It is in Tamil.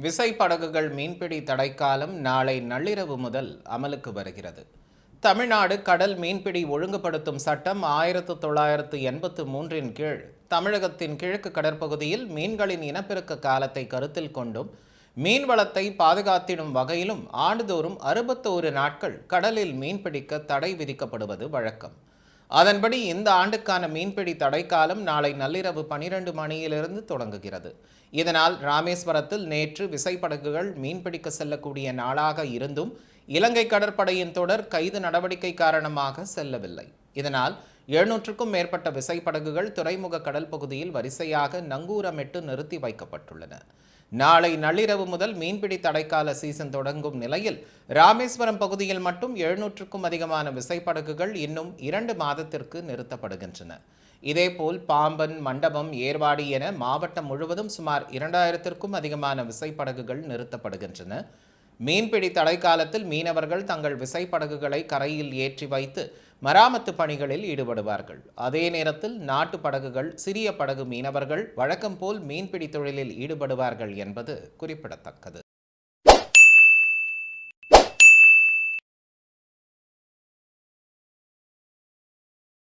விசைப்படகுகள் மீன்பிடி தடைக்காலம் நாளை நள்ளிரவு முதல் அமலுக்கு வருகிறது. தமிழ்நாடு கடல் மீன்பிடி ஒழுங்குபடுத்தும் சட்டம் 1983 கீழ் தமிழகத்தின் கிழக்கு கடற்பகுதியில் மீன்களின் இனப்பெருக்க காலத்தை கருத்தில் கொண்டும் மீன்வளத்தை பாதுகாத்திடும் வகையிலும் ஆண்டுதோறும் 61 நாட்கள் கடலில் மீன்பிடிக்க தடை விதிக்கப்படுவது வழக்கம். அதன்படி இந்த ஆண்டுக்கான மீன்பிடி தடைக்காலம் நாளை நள்ளிரவு 12 மணியிலிருந்து தொடங்குகிறது. இதனால் ராமேஸ்வரத்தில் நேற்று விசைப்படகுகள் மீன்பிடிக்க செல்லக்கூடிய நாளாக இருந்தும் இலங்கை கடற்படையின் தொடர் கைது நடவடிக்கை காரணமாக செல்லவில்லை. இதனால் 700க்கும் மேற்பட்ட விசைப்படகுகள் துறைமுக கடல் பகுதியில் வரிசையாக நங்கூரமிட்டு நிறுத்தி வைக்கப்பட்டுள்ளன. நாளை நள்ளிரவு முதல் மீன்பிடி தடைக்கால சீசன் தொடங்கும் நிலையில் ராமேஸ்வரம் பகுதியில் மட்டும் 700க்கும் அதிகமான விசைப்படகுகள் இன்னும் 2 மாதத்திற்கு நிறுத்தப்படுகின்றன. இதேபோல் பாம்பன், மண்டபம், ஏர்வாடி என மாவட்டம் முழுவதும் சுமார் 2000க்கும் அதிகமான விசைப்படகுகள் நிறுத்தப்படுகின்றன. மீன்பிடி தடைக்காலத்தில் மீனவர்கள் தங்கள் விசைப்படகுகளை கரையில் ஏற்றி வைத்து மராமத்து பணிகளில் ஈடுபடுவார்கள். அதே நேரத்தில் நாட்டு படகுகள், சிறிய படகு மீனவர்கள் வழக்கம் போல் மீன்பிடி தொழிலில் ஈடுபடுவார்கள் என்பது குறிப்பிடத்தக்கது.